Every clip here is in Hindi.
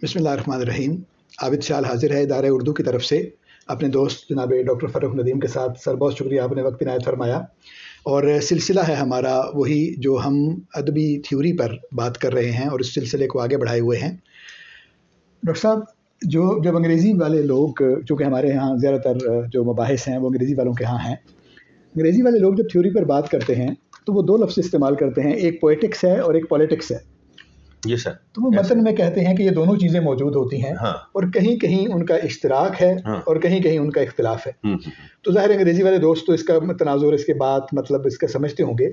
बिस्मिल्लाहिर्रहमानिर्रहीम। आबिद शाल हाजिर है इदारे उर्दू की तरफ से अपने दोस्त जनाब डॉक्टर फ़र्रुख नदीम के साथ। सर बहुत शुक्रिया, आपने वक्त इनायत फरमाया। और सिलसिला है हमारा वही जो हम अदबी थ्योरी पर बात कर रहे हैं और इस सिलसिले को आगे बढ़ाए हुए हैं। डॉक्टर साहब, जब अंग्रेज़ी वाले लोग, चूँकि हमारे यहाँ ज़्यादातर जो मबाहिस हैं वो अंग्रेज़ी वालों के यहाँ हैं, अंग्रेज़ी वाले लोग जब थ्योरी पर बात करते हैं तो वो दो लफ्ज़ इस्तेमाल करते हैं, एक पोएटिक्स है और एक पॉलिटिक्स है। जी सर। तो वो मतन में कहते हैं कि ये दोनों चीज़ें मौजूद होती हैं। हाँ। और कहीं कहीं उनका इश्तराक है। हाँ। और कहीं कहीं उनका इख्तिलाफ है। तो ज़ाहिर अंग्रेज़ी वाले दोस्त तो इसका तनाजुर, इसके बात मतलब इसका समझते होंगे।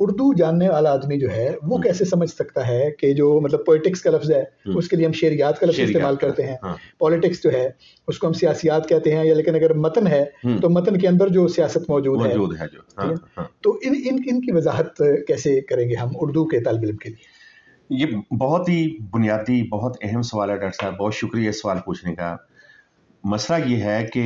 उर्दू जानने वाला आदमी जो है वो कैसे समझ सकता है कि जो मतलब पोएटिक्स का लफ्ज़ है उसके लिए हम शेरियात का लफ्ज़ इस्तेमाल करते हैं। हाँ। पॉलिटिक्स जो है उसको हम सियासियात कहते हैं, या लेकिन अगर मतन है तो मतन के अंदर जो सियासत मौजूद है जो। हाँ। तो इनकी वजाहत कैसे करेंगे हम उर्दू के तालिब इल्म के लिए? ये बहुत ही बुनियादी, बहुत अहम सवाल है डॉक्टर साहब, बहुत शुक्रिया इस सवाल पूछने का। मसला ये है कि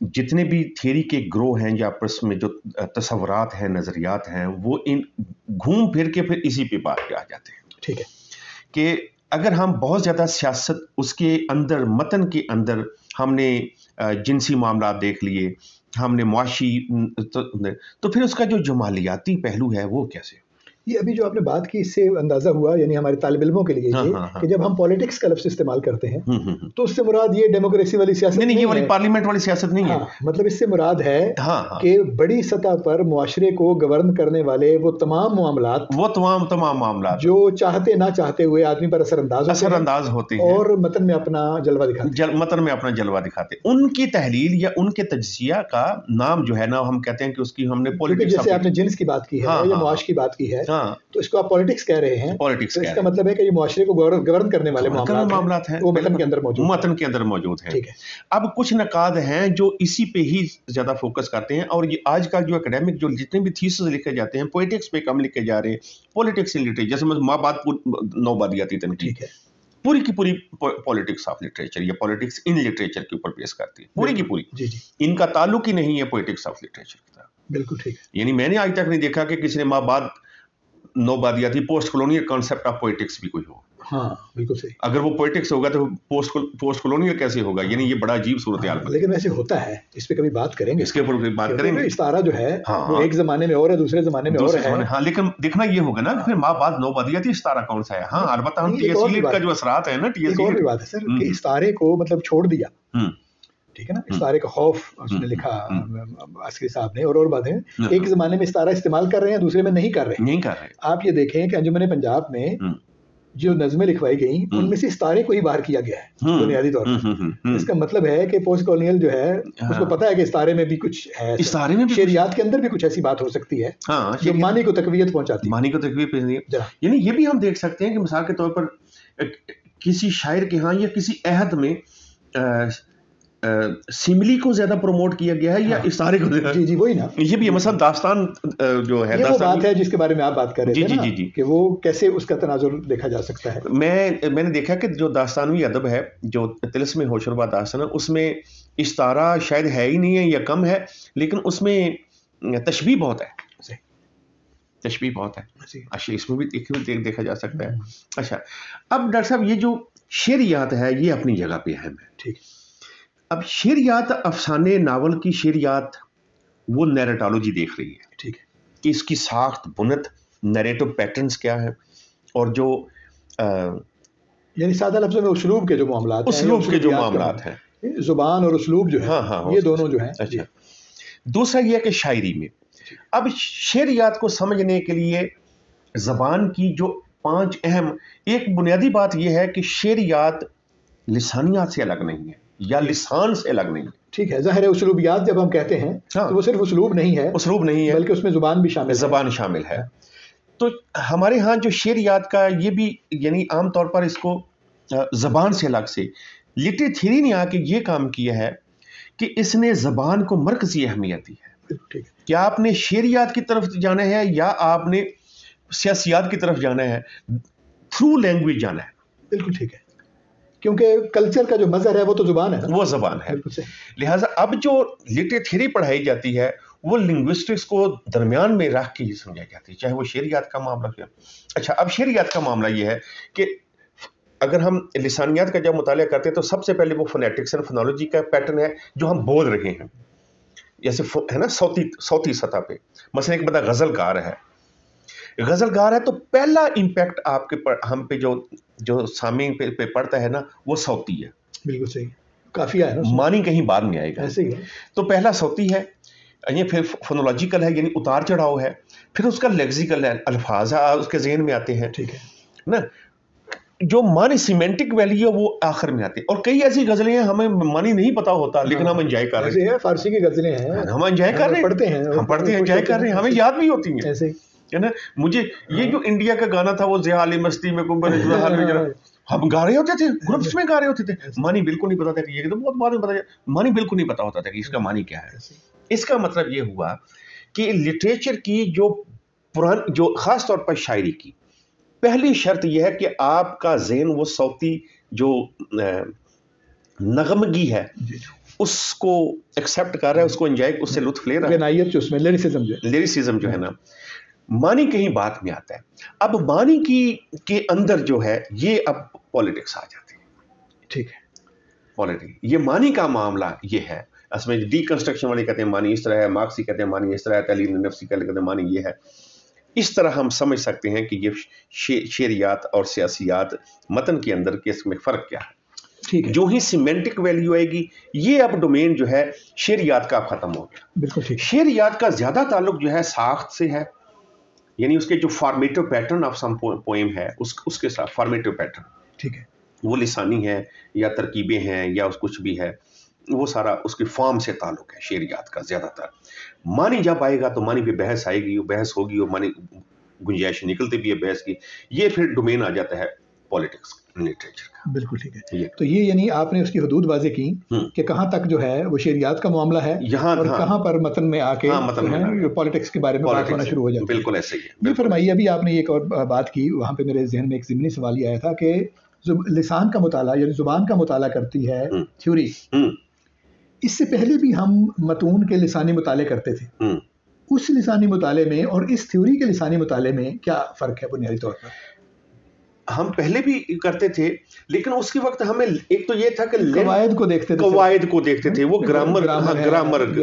जितने भी थियरी के ग्रोह हैं या आपस में जो तसव्वुरात हैं, नज़रियात हैं, वो इन घूम फिर के फिर इसी पे बात पे आ जाते हैं। ठीक है कि अगर हम बहुत ज़्यादा सियासत उसके अंदर, मतन के अंदर हमने जिनसी मामला देख लिए, हमने मुआशी, तो फिर उसका जो जमालियाती पहलू है वो कैसे? ये अभी जो आपने बात की इससे अंदाजा हुआ, यानी हमारे तालिब इल्मों के लिए कि जब हम पॉलिटिक्स का लफ्ज़ इस्तेमाल करते हैं तो उससे मुराद ये डेमोक्रेसी वाली सियासत नहीं, ये वाली पार्लियामेंट वाली सियासत नहीं है। मतलब इससे मुराद है कि बड़ी सतह पर मुआशरे को गवर्न करने वाले वो तमाम मामलात जो चाहते ना चाहते हुए आदमी पर असरअंदाज होते हैं और मतन में अपना जलवा दिखाते उनकी तहलील या उनके तज्जिया का नाम जो है ना, हम कहते हैं कि उसकी हमने पॉलिटिक्स, जैसे आपने जिन्स की बात की है या मुआश की बात की है, तो इसको आप पॉलिटिक्स कह रहे हैं। तो इसका मतलब है कि ये मुआशरे को गवर्न करने वाले मामलात हैं, वो मतन के अंदर मौजूद हैं। ठीक है। अब कुछ नकाद हैं जो इसी पे ही ज्यादा फोकस करते हैं, और ये आज का जो एकेडमिक जो जितने भी थीसिस लिखे जाते हैं पोएटिक्स पे कम लिखे जा रहे हैं, पॉलिटिक्स इन लिटरेचर, जैसे माँ बात नौबादियाती तनकीद है, पूरी की पूरी पॉलिटिक्स ऑफ लिटरेचर या पॉलिटिक्स इन लिटरेचर के ऊपर पेश करती है, पूरी की पूरी। इनका ताल्लुक ही नहीं है पोएटिक्स ऑफ लिटरेचर की तरफ। बिल्कुल ठीक है। यानी मैंने आज तक नहीं देखा कि किसी ने माँ बात नौबादियाती post colonial concept of poetics भी कोई हो। हाँ, बिल्कुल सही। अगर वो पोएटिक्स होगा तो पोस्ट कॉलोनियल कैसे होगा? यानी ये बड़ा अजीब सूरत हाल है। लेकिन वैसे होता है, इस पे कभी बात करेंगे, इसके ऊपर भी बात करेंगे। इस्तारा जो है वो एक जमाने में और है, दूसरे जमाने में और है। हाँ, लेकिन देखना ये होगा ना फिर माँ बात नौबादियाती इस्तारा कौन सा है। हाँ, अलबत्ता हम टीएससी का जो असरात है ना, टीएससी और भी बात है सर कि इस्तारे को मतलब छोड़ दिया, ठीक है ना, इस्तारे का खौफ उसने लिखा अस्करी साहब ने, और बात है एक जमाने में इस्तारा इस्तेमाल कर रहे हैं, दूसरे में नहीं कर रहे। आप ये देखें कि अंजुमन पंजाब में जो नज़में लिखवाई गई उनमें से इस्तारे को ही बाहर किया गया है बुनियादी तौर पर। इसका मतलब है कि पोस्ट कॉलोनियल जो है उसको पता है कि इस्तारे में भी कुछ है, इस्तारे में शेरियात के अंदर भी कुछ ऐसी बात हो सकती है जो मानी को तकवीयत पहुंचाती है। यानी ये भी हम देख सकते हैं कि मिसाल के तौर पर किसी शायर के यहाँ या किसी अहद में सिमली को ज्यादा प्रमोट किया गया है या इशारे को? जी वही ना, ये भी मसलन दास्तान जो है, ये वो बात है जिसके बारे में आप बात कर रहे थे ना, कि वो कैसे उसका तनाजुर देखा जा सकता है। मैंने देखा कि जो दास्तानवी अदब है, जो तिलस्म होशरुबा दास्तान है, उसमें इस्तारा शायद है ही नहीं है या कम है, लेकिन उसमें तशबीह बहुत है, अच्छा इसमें भी देखा जा सकता है। अच्छा, अब डॉक्टर साहब ये जो शेरियात है ये अपनी जगह पे अहम है। ठीक। अब शेरियात, अफसाने नावल की शेरियात, वो नैरेटोलॉजी देख रही है, ठीक है, कि इसकी साख्त, बुनत, नैरेटिव पैटर्न्स क्या है, और जो यानी सादा लफ्ज़ों में उस्लूब के जो मामलात हैं, जुबान और उस्लूब जो है, ये दोनों जो हैं। अच्छा, दूसरा ये है कि शायरी में, अब शेरियात को समझने के लिए ज़बान की जो 5 अहम, एक बुनियादी बात यह है कि शेरियात लिसानियात से अलग नहीं है या लिसान से अलग नहीं है। ठीक है, ज़ाहिर है उस्लूबियात जब हम कहते हैं तो वो सिर्फ उस्लूब नहीं है, बल्कि उसमें ज़ुबान शामिल है। तो हमारे यहाँ जो शेरियात का ये भी, यानी आम तौर पर इसको ज़बान से अलग से लिटरेचर थ्योरी ने आके ये काम किया है कि इसने ज़बान को मरकज़ी अहमियत दी है। क्या आपने शेरियात की तरफ जाना है या आपने सियासियात की तरफ जाना है, थ्रू लैंग्वेज जाना है? बिल्कुल ठीक है, क्योंकि कल्चर का जो मज़हर है वो तो ज़ुबान है, वो ज़बान है। लिहाजा अब जो लिटरेचर थ्योरी पढ़ाई जाती है वो लिंग्विस्टिक्स को दरमियान में रख के ही समझाई जाती है, चाहे वो शेरियात का मामला क्या। अच्छा, अब शेरियात का मामला ये है कि अगर हम लिसानियात का जब मुतालिया करते हैं तो सबसे पहले वो फोनेटिक्स एंड फोनोलॉजी का पैटर्न है जो हम बोल रहे हैं, जैसे है ना सौती सतह पे। मसलन एक बंदा गजल गा रहा है तो पहला इम्पैक्ट आपके हम पे जो सामीन पे पड़ता है ना, वो सौती है। बिल्कुल सही, काफी है ना, मानी कहीं बाद में आएगा, ऐसे ही है। तो पहला सौती है, ये फिर फोनोलॉजिकल है यानी उतार चढ़ाव है, फिर उसका लेक्सिकल है, अल्फाज उसके ज़हन में आते हैं, ठीक है ना। जो मानी सिमेंटिक वैल्यू है वो आखिर में आती है। और कई ऐसी गजलें हैं हमें मानी नहीं पता होता लेकिन हम एंजॉय कर रहे हैं। फारसी की गजलें हैं, हम एंजॉय कर रहे हैं, पढ़ते हैं, हम पढ़ते हैं, एंजॉय कर रहे हैं, हमें याद भी होती हैं, ऐसे है ना। मुझे ये जो इंडिया का गाना था वो ज़िया अली मस्ती में हम गा रहे होते थे, ग्रुप्स में गा रहे होते थे, मानी बिल्कुल नहीं पता था कि ये तो बहुत बाद में पता, मानी बिल्कुल नहीं पता होता था कि इसका मानी क्या है। इसका मतलब ये हुआ कि लिटरेचर की जो खास तौर पर शायरी की पहली शर्त यह है कि आपका ज़हन वो सौती जो नगमगी है उसको एक्सेप्ट कर रहा है, उसको एंजॉय, उससे लुत्फ ले रहा है। उसमें लिरिसिज्म जो है ना, मानी कहीं बात में आता है। अब मानी के अंदर जो है ये अब पॉलिटिक्स आ जाती है, ठीक है। पॉलिटिक्स, ये मानी का मामला ये है। इसमें डीकंस्ट्रक्शन वाले कहते हैं मानी इस तरह है, मार्क्सी कहते हैं मानी इस तरह है, तहलील नफ्सी कहते हैं मानी ये है। इस तरह हम समझ सकते हैं कि ये शेरियात और सियासियात मतन के अंदर के इसमें फ़र्क क्या है। ठीक है। जो ही सिमेंटिक वैल्यू आएगी, ये अब डोमेन जो है शेरियात का ख़त्म हो गया। बिल्कुल ठीक। शेरियात का ज़्यादा ताल्लुक जो है साख्त से है, यानी उसके जो formative pattern of some poem है उसके साथ फॉर्मेटिव पैटर्न, ठीक है, वो लिसानी है या तरकीबें हैं या कुछ भी है, वो सारा उसके फॉर्म से ताल्लुक है शेरियात का ज़्यादातर। मानी जब आएगा तो मानी पे बहस आएगी, बहस होगी और मानी गुंजाइश निकलती भी है बहस की। ये फिर डोमेन आ जाता है पॉलिटिक्स लिटरेचर का। बिल्कुल ठीक है। तो ये यानी आपने उसकी हदूद वाज़े की कि कहाँ तक जो है वो शेरियात का मामला है यहाँ, और कहाँ पर मतन में आके पॉलिटिक्स के बारे में बात होना शुरू हो जाती है। बिल्कुल ऐसे ही है। ये फरमाइए, अभी आपने एक और बात की, वहाँ पे मेरे जहन में एक ज़िमनी सवाल ये आया था कि लिसान का मुताला यानी ज़ुबान का मुताला करती है थ्योरी, इससे पहले भी हम मतून के लिसानी मुताले करते थे। उस लिसानी मुताले में और इस थ्योरी के लिसानी मुताले में क्या फ़र्क है बुनियादी तौर पर? हम पहले भी करते थे, लेकिन उसके वक्त हमें एक तो ये था कि कवायद को देखते थे, वो ग्रामर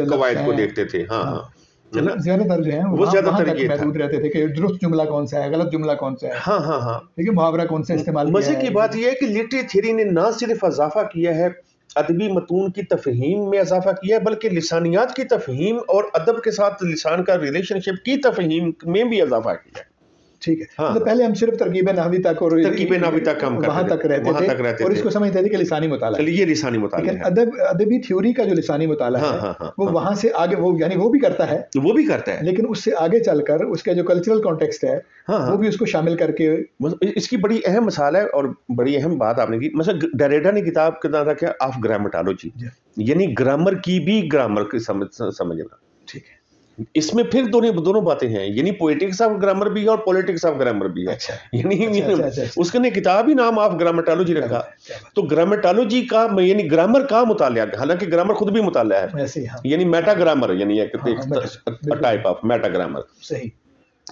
कवायद को देखते थे। हाँ, ज़्यादातर जो है वो ज़्यादातर ये महदूद रहते थे कि दुरुस्त जुमला कौन सा है, गलत जुमला कौन सा है। हाँ, देखिए मुहावरा कौन सा इस्तेमाल किया है। मज़े की बात यह है कि लिटरेरी थ्योरी ने ना सिर्फ इजाफा किया है अदबी मतून की तफहीम में इजाफा किया है, बल्कि लिसानियात की तफहीम और अदब के साथ लिसान का रिलेशनशिप की तफहीम में भी इजाफा किया है। ठीक है। हाँ। तो पहले हम सिर्फ तरकीब नाहवी तक और तरकीब नाहवी तक हम वहाँ तक रहते थे और इसको समझते थे कि लिसानी मुताला है। ये लिसानी मुताला है। अदबी थ्योरी का जो लिसानी मुताला है वो वहाँ से आगे वो यानी वो भी करता है, लेकिन उससे आगे चलकर उसका जो कल्चरल कॉन्टेक्स्ट है वो भी उसको शामिल करके। इसकी बड़ी अहम मिसाल है और बड़ी अहम बात आपने की। मतलब डेरेडा ने किताब का नाम रखा ऑफ ग्रामेटोलॉजी, यानी ग्रामर की भी ग्रामर की समझना। ठीक है। इसमें फिर दोनों बातें हैं, यानी पोएटिक्स ऑफ ग्रामर भी है और पॉलिटिक्स ऑफ ग्रामर भी है। यानी उसके ने किताब ही नाम ऑफ ग्रामेटोलॉजी रखा। तो ग्रामेटोलॉजी का यानी ग्रामर का मुताला, हालांकि ग्रामर खुद भी मुताला है, यानी मेटा ग्रामर, यानी टाइप ऑफ मेटा ग्रामर। सही।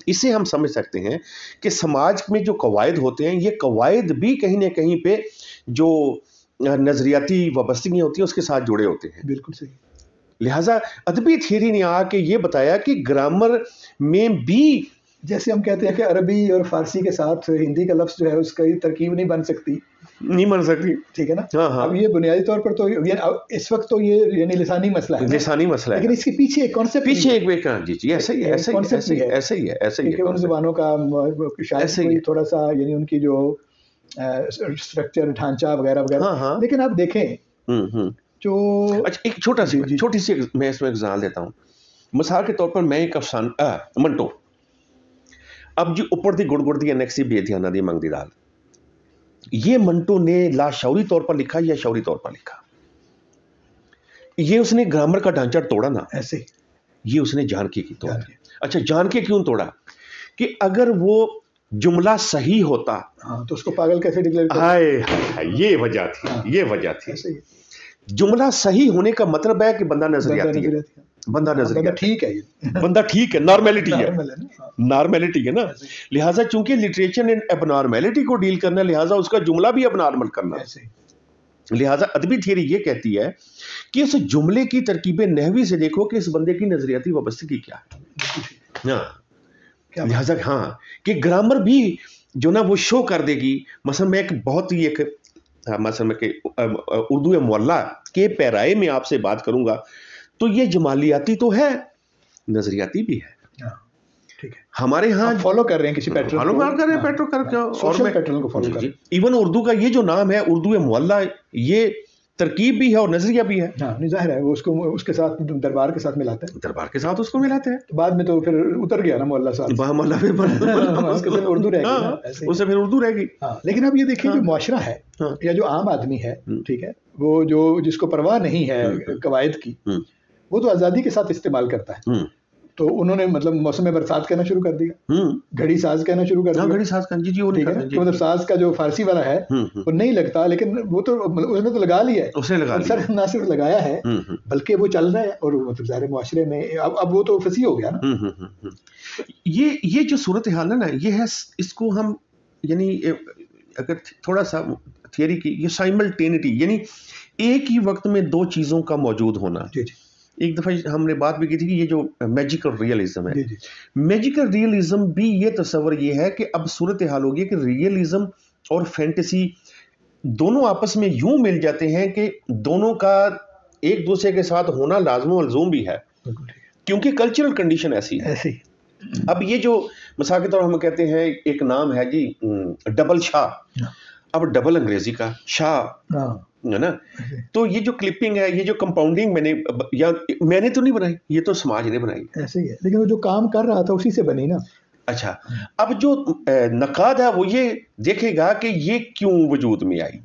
इसे हम समझ सकते हैं कि समाज में जो कवायद होते हैं, ये कवायद भी कहीं ना कहीं पे जो नजरियाती वाबस्तगियां होती हैं उसके साथ जुड़े होते हैं। बिल्कुल सही। लिहाजा अदबी थ्योरी ने आके ये बताया कि ग्रामर में भी, जैसे हम कहते हैं कि अरबी और फारसी के साथ हिंदी का लफ्ज़ जो है उसका तरकीब नहीं बन सकती, ठीक है ना। हाँ। अब ये बुनियादी तौर पर तो इस वक्त तो ये यानी लिसानी मसला है, लेकिन इसके पीछे एक कॉन्सेप्ट, ऐसे ही है उन ज़ुबानों का शायद थोड़ा सा यानी उनकी जो स्ट्रक्चर ढांचा वगैरह। लेकिन आप देखें जो एक छोटी सी मैं इसमें एग्जाम्पल देता हूँ। मिसाल के तौर पर मैं एक अफसाना मंटो, अब जी ऊपर दी गुड़ दी नेक्सी बेधियाना दी मंगदी दाल, ये मंटो ने लाशौरी तौर पर लिखा या शौरी तौर पर लिखा, ये उसने ग्रामर का ढांचा तोड़ा ना, ऐसे ये उसने जान के तोड़ा। अच्छा, जान के क्यों तोड़ा? कि अगर वो जुमला सही होता तो उसको पागल कैसे डिक्लेयर करता? ये वजह थी। जुमला सही होने का मतलब है कि बंदा नजरियाती है, बंदा नजर बंदा आता ठीक है, ये बंदा ठीक है, नॉर्मेलिटी है, नॉर्मल है ना। नॉर्मेलिटी है ना। ऐसे लिहाजा चूंकि लिटरेचर ने एबनॉर्मेलिटी को डील करना, लिहाजा उसका जुमला भी एबनॉर्मल करना। ऐसे लिहाजा अदबी थियरी ये कहती है कि उस जुमले की तरकीब नहवी से देखो कि इस बंदे की नजरियाती वाबस्तगी क्या है। हाँ, क्या लिहाजा हाँ कि ग्रामर भी जो ना वो शो कर देगी। मसलन मैं एक बहुत ही एक मसलन मैं उर्दू मोहल्ला के पैराए में आपसे बात करूंगा तो ये जमालियाती तो है, नजरियाती भी है। हाँ, ठीक है। हमारे यहाँ फॉलो कर रहे हैं किसी पैटर्न फॉलो को, कर रहे हैं हाँ, पैटर्न करके, और सोशल मैं पैटर्न को फॉलो कर रहे हैं। इवन उर्दू का ये जो नाम है उर्दू मोहल्ला, ये तरकीब भी है और नजरिया भी है। हाँ, नहीं जाहिर है वो उसको उसके साथ दरबार के साथ मिलाते हैं, दरबार के साथ उसको मिलाते हैं। तो बाद में तो फिर उतर गया ना मोहल्ला साहब, मोहल्ला फिर उसके फिर उर्दू रहेगी ना, हाँ, ऐसे ही। उससे फिर उर्दू रहेगी। हाँ, लेकिन अब ये देखिए हाँ, जो मुआशरा है हाँ, या जो आम आदमी है, ठीक है, वो जो जिसको परवाह नहीं है कवायद की, वो तो आज़ादी के साथ इस्तेमाल करता है। तो उन्होंने मतलब मौसम में बरसात कहना शुरू कर दिया, घड़ी साज कहना शुरू कर दिया, घड़ी साज कहना, जी ठीक है ना। तो मतलब साज का जो फारसी वाला है वो नहीं लगता, लेकिन वो तो उसने तो लगा लिया है, उसने लगा लिया, सर ना सिर्फ लगाया है बल्कि वो चल रहा है, और मतलब ज़ाहिर मुआशरे में अब वो तो फसी हो गया ना। ये जो सूरत हाल है ना, ये है, इसको हम यानी अगर थोड़ा सा थियरी की, ये साइमल्टेनिटी यानी एक ही वक्त में दो चीज़ों का मौजूद होना। जी जी। एक दफ़ा हमने बात भी की थी कि ये जो मैजिकल रियलिज्म है, जी जी। मैजिकल रियलिज्म भी ये तस्वर ये है कि अब सूरत हाल होगी कि रियलिज्म और फैंटेसी दोनों आपस में यूं मिल जाते हैं कि दोनों का एक दूसरे के साथ होना लाज़िम मलज़ूम भी है, क्योंकि कल्चरल कंडीशन ऐसी है। ऐसी अब ये जो मिसाल के तौर हम कहते हैं एक नाम है जी डबल शाह, अब डबल अंग्रेजी का शाह है ना, तो ये जो क्लिपिंग है, ये जो कंपाउंडिंग मैंने तो नहीं बनाई, ये तो समाज ने बनाई। ऐसे ही है, लेकिन वो जो काम कर रहा था उसी से बनी ना। अच्छा, अब जो नकाद है वो ये देखेगा कि ये क्यों वजूद में आई,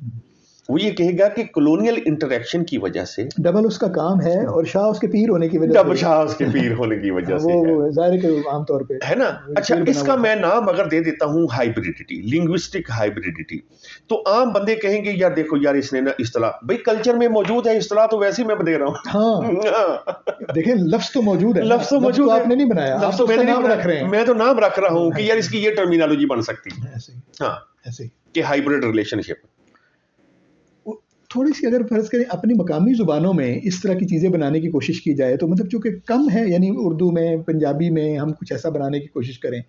वो ये कहेगा कि कॉलोनियल इंटरेक्शन की वजह से डबल उसका काम है, और शाह उसके पीर होने की वजह से, डबल शाह उसके पीर होने की वजह से वो जाहिर है आम तौर पे है ना। अच्छा, इसका मैं नाम अगर दे देता हूँ हाइब्रिडिटी, लिंग्विस्टिक हाइब्रिडिटी, तो आम बंदे कहेंगे यार देखो यार इसने ना इस्तिलाह, भाई कल्चर में मौजूद है, इस्तिलाह तो वैसे ही मैं दे रहा हूँ। हाँ, देखिए लफ्ज तो मौजूद है, लफ्ज तो मौजूद है, आपने नहीं बनाया, लफ्ज तो मैंने नहीं रख रहे हैं, मैं तो नाम रख रहा हूँ कि यार इसकी ये टर्मिनोलॉजी बन सकती है। हाँ, ऐसे कि हाइब्रिड रिलेशनशिप। थोड़ी सी अगर फर्ज करें अपनी मकामी ज़ुबानों में इस तरह की चीज़ें बनाने की कोशिश की जाए, तो मतलब चूँकि कम है, यानी उर्दू में, पंजाबी में हम कुछ ऐसा बनाने की कोशिश करें,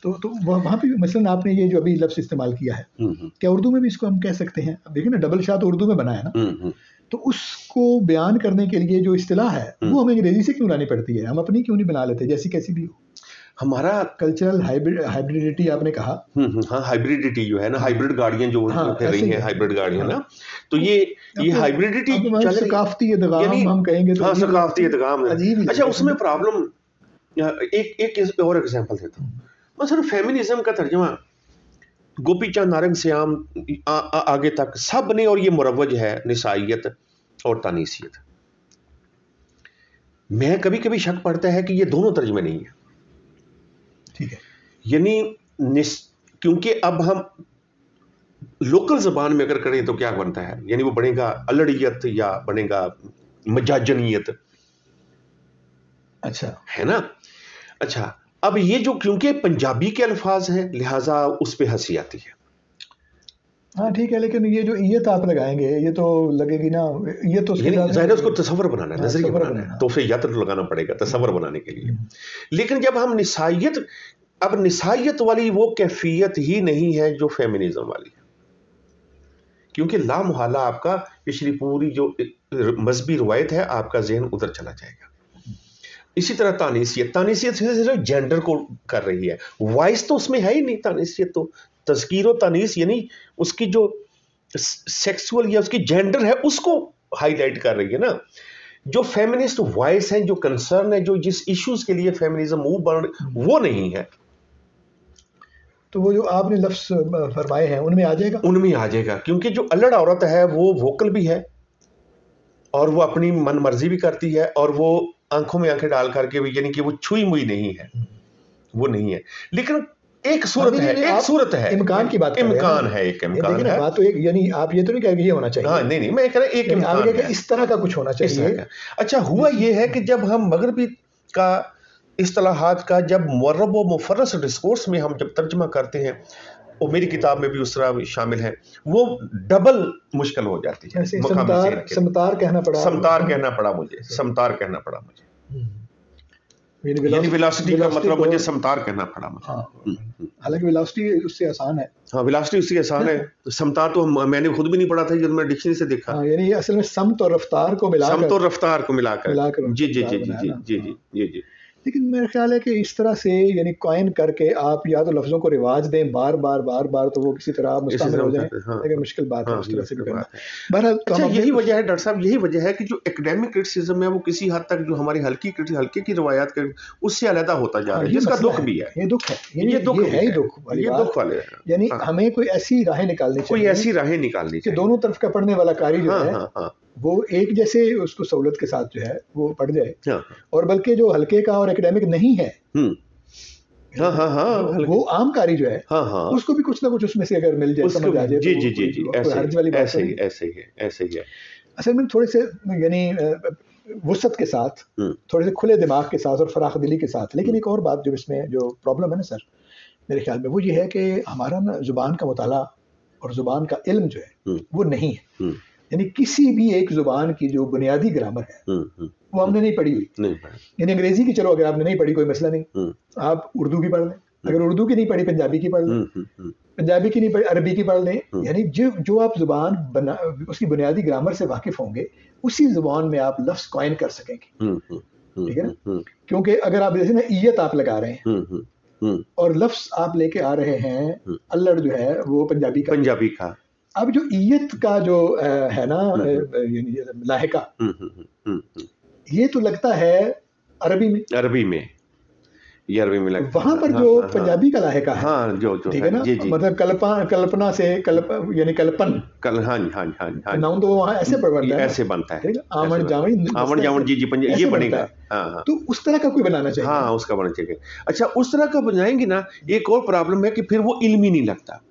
तो वहाँ पे मसलन आपने ये जो अभी लफ्ज़ इस्तेमाल किया है, क्या उर्दू में भी इसको हम कह सकते हैं? अब देखिए ना, डबल शाह तो उर्दू में बना है ना, तो उसको बयान करने के लिए जो इस्तिलाह है वो हमें अंग्रेजी से क्यों लानी पड़ती है? हम अपनी क्यों नहीं बना लेते, जैसी कैसी भी हो? हमारा कल्चरल हाइब्रिडिटी आपने कहा, हाँ, हाइब्रिडिटी जो है ना, हाइब्रिड गाड़ियां जो कर रही हैं, हाइब्रिड गाड़ियां ना, तो ये हाइब्रिडिटी सकाफती इदगाम हम कहेंगे तो, हाँ, सकाफती इदगाम है। अच्छा, उसमें प्रॉब्लम एक और एग्जांपल देता हूँ, मसलन फेमिनिज्म का तर्जुमा गोपी चंद नारंग से आगे तक सब ने, और ये मुरव्वज है निसाइयत और तानीसियत। मैं कभी कभी शक पड़ता है कि ये दोनों तर्जुमे नहीं है, ठीक है, यानी क्योंकि अब हम लोकल जबान में अगर करें तो क्या बनता है, यानी वो बनेगा अलड़ियत या बनेगा मजाजनियत। अच्छा, है ना। अच्छा, अब ये जो क्योंकि पंजाबी के अल्फाज हैं लिहाजा उस पे हंसी आती है। हाँ ठीक है, लेकिन ये जो ईयत आप लगाएंगे ये तो लगेगी ना, ये तो ज़ाहिर है उसको तसव्वुर बनाना है, नजरिया बनाना है, तो उसे यत्र लगाना पड़ेगा तसव्वुर बनाने के लिए। लेकिन जब हम निसाइयत, अब निसाइयत वाली वो कैफियत ही नहीं है जो फेमिनिज्म वाली है, क्योंकि ला मुहाला आपका पिछली पूरी जो मजहबी रवायत है आपका जहन उधर चला जाएगा। इसी तरह तानीसियत सिर्फ जेंडर को कर रही है, वॉइस तो उसमें है ही नहीं। तानीसियत तो तज़कीर और तानीस यानी उसकी जो सेक्सुअल या उसकी जेंडर है उसको हाईलाइट कर रही है ना। जो फेमिनिस्ट वॉइस है, जो कंसर्न है, जो जिस इश्यूज के लिए फेमिनिज्म मूव बन, वो नहीं है। तो वो जो आपने लफ्ज फरमाए हैं उनमें आ जाएगा, उनमें आ जाएगा, क्योंकि जो अल्लड़ औरत है वो वोकल भी है और वो अपनी मन मर्जी भी करती है, और वो आंखों में आंखें डाल करके भी, यानी कि वो छुई मुई नहीं है, वो नहीं है। लेकिन एक सूरत है, एक सूरत है, इम्कान की बात, इम्कान है, एक इम्कान है। बात तो एक, यानी आप ये तो नहीं कह रहे ये होना चाहिए। हाँ, नहीं मैं कह रहा एक इम्कान है, इस तरह का कुछ होना चाहिए। अच्छा, हुआ ये है कि जब हम मगरबी का इस्तिलाहात का जब मुअर्रब व मुफर्रस डिस्कोर्स में हम जब तर्जमा करते हैं, और मेरी किताब में भी उस तरह शामिल है, वो डबल मुश्किल हो जाती है। समतार कहना पड़ा मुझे यानी वेलोसिटी का मतलब मुझे समतार कहना पड़ा मुझे। हालांकि वेलोसिटी उससे आसान है। हाँ, वेलोसिटी उससे आसान है, समतार तो मैंने खुद भी नहीं पढ़ा था, जब मैं डिक्शनरी से देखा। यानी असल में समत और रफ्तार को मिलाकर जी जी जी जी जी जी जी जी। लेकिन मेरा ख्याल है कि इस तरह से यानी कॉइन करके आप या तो लफ्ज़ों को रिवाज दें बार बार तो वो किसी तरह मुस्तमिल हो जाए, लेकिन मुश्किल बात है उस तरह से भी करना। बहरहाल अच्छा, यही वजह है डॉक्टर साहब, यही वजह है कि जो एकेडमिक क्रिटिसिज्म है वो किसी हद तक जो हमारी हल्के की रिवायात के उससे अलहदा होता जा रहा है, जिसका दुख भी है। ये दुख है, ये दुख वाले, यानी हमें कोई ऐसी राहें निकालनी चाहिए कि दोनों तरफ का पढ़ने वाला कारी जो है वो एक जैसे उसको सहूलत के साथ जो है वो पढ़ जाए, और बल्कि जो हल्के का और एकेडमिक नहीं है वो आम कारी जो है उसको भी कुछ ना कुछ उसमें से अगर मिल जाए, समझ आ जाए, जी जी जी जी, ऐसे ही है। असल में थोड़े से यानी वुसअत के साथ, थोड़े से खुले दिमाग के साथ और फराख दिली के साथ। लेकिन एक और बात जो इसमें जो प्रॉब्लम है ना सर, मेरे ख्याल में वो ये है कि हमारा ना जुबान का मुताला और जुबान का इल्म जो है वो नहीं है। यानी किसी भी एक जुबान की जो बुनियादी ग्रामर है वो हमने नहीं पढ़ी हुई। यानी अंग्रेजी की चलो अगर आपने नहीं पढ़ी कोई मसला नहीं, आप उर्दू की पढ़ लें, अगर उर्दू की नहीं पढ़ी पंजाबी की पढ़ लें, पंजाबी की नहीं पढ़ी अरबी की पढ़ लें। यानी जो आप जुबान उसकी बुनियादी ग्रामर से वाकिफ होंगे उसी जुबान में आप लफ्ज कॉइन कर सकेंगे, ठीक है ना। क्योंकि अगर आप जैसे ना ईयत आप लगा रहे हैं और लफ्ज आप लेके आ रहे हैं, अल्लड़ जो है वो पंजाबी का। अब जो ईयत का जो है ना लाहिका, ये तो लगता है अरबी में लगता है। वहां पर जो पंजाबी का लाहिका है, जो ठीक है ना, मतलब कल्पना से यानी कल्पन, नाउन तो वहाँ ऐसे बनता है, आमन जामन जी ये बनेगा। तो उस तरह का कोई बनाना चाहिए। हाँ, उसका बनाना चाहिए। अच्छा, उस तरह का बनाएंगे ना, एक और प्रॉब्लम है कि फिर वो इल्मी नहीं लगता।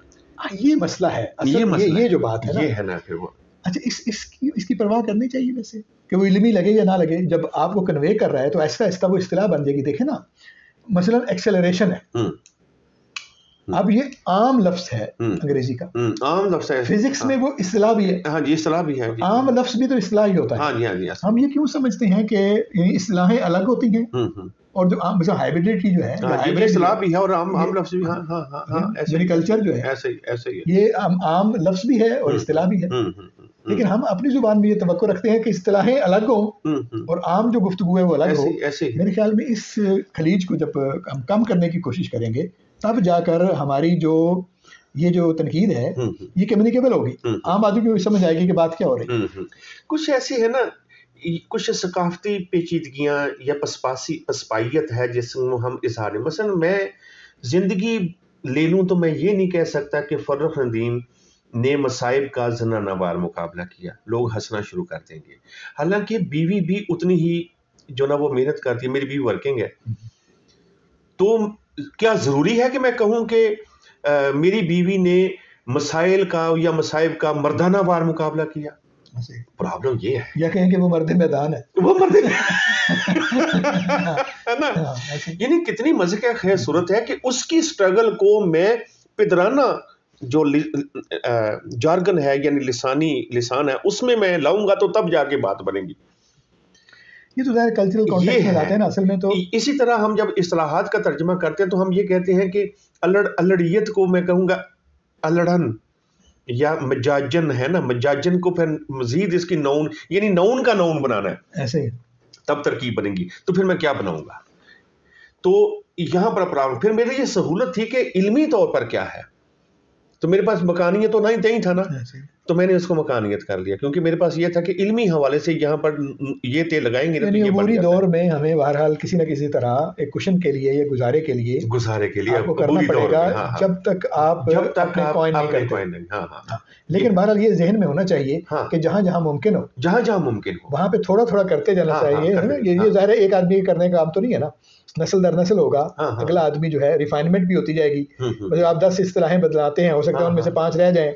ये मसला है, ये जो बात है ना, ये है ना फिर वो। अच्छा, इसकी परवाह करनी चाहिए वैसे कि वो इल्मी लगे या ना लगे। जब आपको कन्वे कर रहा है तो ऐसा ऐसा वो इस्तिलाह बन जाएगी। देखे ना, मसलन एक्सेलरेशन है, अब ये आम लफ्ज है अंग्रेजी का, आम लफ्ज है। फिजिक्स में वो इस्तिलाह भी है। हाँ जी, इस्तिलाह भी है। आम लफ्ज भी तो इस्तिलाह ही होता है। हाँ जी। हम ये क्यों समझते हैं कि इस्तिलाहें अलग होती हैं और जो आम हाइब्रिडिटी जो है, हाइब्रिड इस्तिलाह भी है और आम लफ्ज भी। हाँ, ऐसे कल्चर जो है ऐसे ही ये आम लफ्ज भी है और इस्तिलाह भी है। लेकिन हम अपनी जुबान में ये तवक्को रखते हैं कि इस्तिलाहें अलग हो और आम जो गुफ्तगू है वो अलग हो। मेरे ख्याल में इस खलीज को जब हम कम करने की कोशिश करेंगे तब जाकर हमारी ये जो तनकीद है ये कम्युनिकेबल होगी, आम आदमी को समझ आएगी कि बात क्या हो रही है। कुछ ऐसी है ना, कुछ सकाफती पेचीदगियाँ या पसपाइयत है जिसमें हम इजहार, मसलन मैं जिंदगी ले लूँ तो मैं ये नहीं कह सकता कि फर्रुख नदीम ने मसाइब का जनानावार मुकाबला किया, लोग हंसना शुरू कर देंगे। हालांकि बीवी भी उतनी ही जो ना वो मेहनत करती है, मेरी बीवी वर्किंग है, तो क्या ज़रूरी है कि मैं कहूँ कि मेरी बीवी ने मसाइल का या मसाइब का मर्दाना वार मुकाबला किया? प्रॉब्लम ये है, या कहें कि वो मर्द मैदान है, है ना। यानी कितनी मजे का खैर सूरत है कि उसकी स्ट्रगल को मैं पिदराना जो जार्गन है यानी लिसान है उसमें मैं लाऊंगा तो तब जाके बात बनेगी। ये तो ज़ाहिर कल्चरल कॉन्टेक्स्ट में लाते हैं ना असल में। तो इसी तरह हम जब इस्तिलाहात का तर्जुमा करते हैं तो हम ये कहते हैं कि अल्लड़ियत को मैं कहूँगा अल्लड़न या मजाजन है ना, मजाजन को फिर मजीद इसकी नौन यानी नौन का नौन बनाना है, ऐसे ही तब तरकीब बनेगी। तो फिर मैं क्या बनाऊंगा? तो यहाँ पर प्रॉब्लम, फिर मेरी ये सहूलत थी कि इल्मी तौर पर क्या है, तो मेरे पास मकानियत तो नहीं था ना, तो मैंने उसको मकानियत कर लिया, क्योंकि मेरे पास ये था कि इल्मी हवाले से यहाँ पर ये तेल लगाएंगे ना, तो ये अबूरी दौर में हमें बहरहाल किसी न किसी तरह एक कुशन के लिए या गुजारे के लिए आपको करना पड़ेगा, जब तक आप अपने कॉइन नहीं करते। लेकिन बहरहाल ये जहन में होना चाहिए कि जहाँ जहाँ मुमकिन हो, वहाँ पे थोड़ा थोड़ा करते जाना चाहिए, है ना। ये ज़ाहिर है एक आदमी करने का काम तो नहीं है ना, नस्ल दर नस्ल होगा, अगला आदमी जो है रिफाइनमेंट भी होती जाएगी। मतलब आप 10 इस्तिलाहें बदलाते हैं, हो सकता है उनमें से 5 रह जाएं,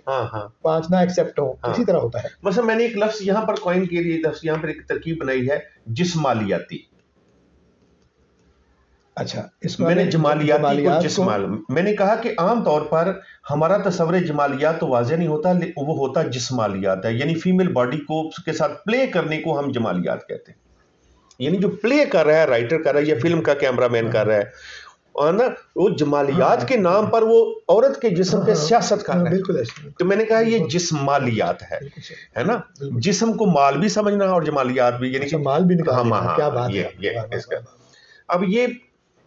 5 ना एक्सेप्ट हो, इसी तरह होता है। मतलब मैंने एक लफ्ज यहाँ पर कॉइन के लिए लफ्ज यहाँ पर एक तरकीब बनाई है, जिस्मालियाती। अच्छा, इसको मैंने जमालियाती को जिस्माल, मैंने कहा कि आम तौर पर हमारा तस्वर जमालियात तो वाज़ेह नहीं होता, वो होता जिस्मालियात है, यानी फीमेल बॉडी को के साथ प्ले करने को हम जमालियात कहते हैं। यानी जो प्ले कर रहा है, राइटर कर रहा है या फिल्म का कैमरामैन कर रहा है, और ना वो जमालियात के नाम पर वो औरत के जिस्म पे सियासत कर रहा है। तो मैंने कहा ये जिस्मालियात है ना, जिस्म को माल भी समझना और जमालियात भी, यानी माल भी निकालना। क्या बात है इसका। अब ये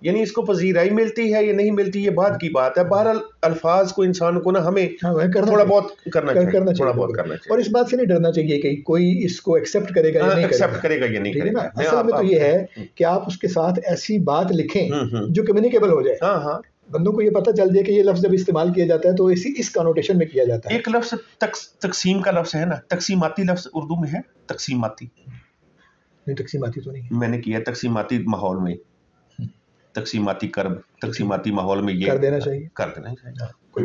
यानी इसको पजीराई मिलती है या नहीं मिलती, ये बात की बात है। बहरहाल अल्फाज को इंसान को ना हमें थोड़ा बहुत करना चाहिए, थोड़ा बहुत करना चाहिए, और इस बात से नहीं डरना चाहिए कि कोई इसको एक्सेप्ट करेगा या नहीं करेगा। असल में तो ये है कि आप उसके साथ ऐसी बात लिखें जो कम्युनिकेबल हो जाए। बंदों को ये पता चल जाए कि ये लफ्ज जब इस्तेमाल किया जाता है तो इस कनोटेशन में किया जाता है। एक लफ्ज तकसीम का लफ्ज है ना, तकसीमाती लफ्ज उर्दू में है, तकसीमाती नहीं, तकसीमाती तो नहीं मैंने किया, तकसीमाती माहौल में, तकसीमाती कर्ब, तकसीमाती माहौल में ये कर देना चाहिए। कोई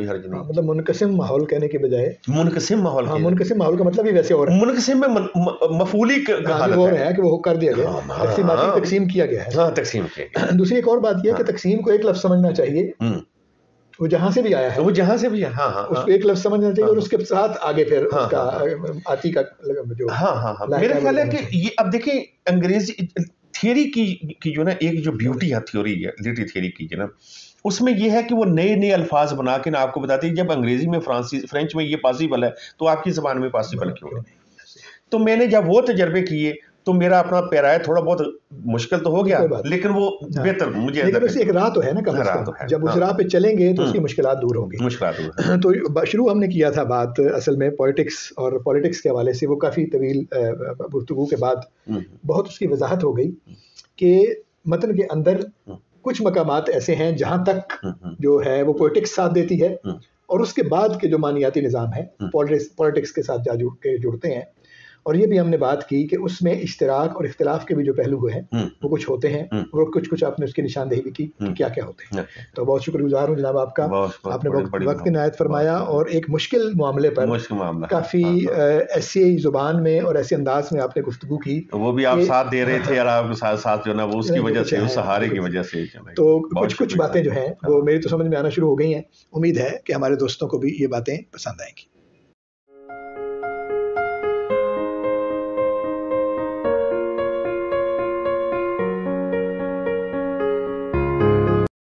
हर्ज नहीं। मतलब मुनकसिम माहौल कहने के बजाय मुनकसिम माहौल, मुनकसिम माहौल का मतलब ही वैसे और मुनकसिम में मफूली का हालत है कि वो कर दिया गया, तकसीमाती तकसीम किया गया है। तकसीम किया। दूसरी एक और बात यह है कि तकसीम को एक लफ्ज समझना चाहिए, वो जहां से भी आया है, वो जहां से भी है, उसको एक लफ्ज समझना चाहिए और उसके साथ आगे फिर उसका आती का जो मेरा ख्याल है कि ये अब देखिए अंग्रेजी थियरी की जो ना एक जो ब्यूटी है थ्योरी है, लिटरेरी थियरी की ना, उसमें ये है कि वो नए नए अल्फाज बना के ना आपको बताती है, जब अंग्रेजी में फ्रेंच में ये पॉसिबल है तो आपकी ज़बान में पॉसिबल क्यों नहीं। तो मैंने जब वो तजर्बे किए तो मेरा अपना पैरा है, थोड़ा बहुत मुश्किल तो हो गया, लेकिन वो बेहतर मुझे, लेकिन उससे एक राह तो है ना, कम से कम जब उस राह पे चलेंगे तो उसकी मुश्किलात दूर होंगी। तो शुरू हमने किया था बात असल में पॉलिटिक्स, और पॉलिटिक्स के हवाले से वो काफ़ी तवील गुफ्तगू के बाद बहुत उसकी वजाहत हो गई कि मतन के अंदर कुछ मकामात ऐसे हैं जहाँ तक जो है वो पॉलिटिक्स साथ देती है, और उसके बाद के जो मानियाती निज़ाम है पॉलिटिक्स के साथ जुड़ते हैं। और ये भी हमने बात की कि उसमें इश्तिराक और इख्तिलाफ के भी जो पहलू हैं वो कुछ होते हैं, और कुछ आपने उसकी निशानदेही भी की कि क्या क्या होते हैं। तो बहुत शुक्रगुजार हूँ जनाब आपका, आपने वक्त इनायत फरमाया और एक मुश्किल मामले पर काफ़ी ऐसी ज़ुबान में और ऐसे अंदाज में आपने गुफ्तगू की, वो भी आप साथ दे रहे थे और आपके साथ जो ना वो उसकी वजह से, उस सहारे की वजह से, तो कुछ बातें जो हैं वो मेरी तो समझ में आना शुरू हो गई हैं। उम्मीद है कि हमारे दोस्तों को भी ये बातें पसंद आएंगी।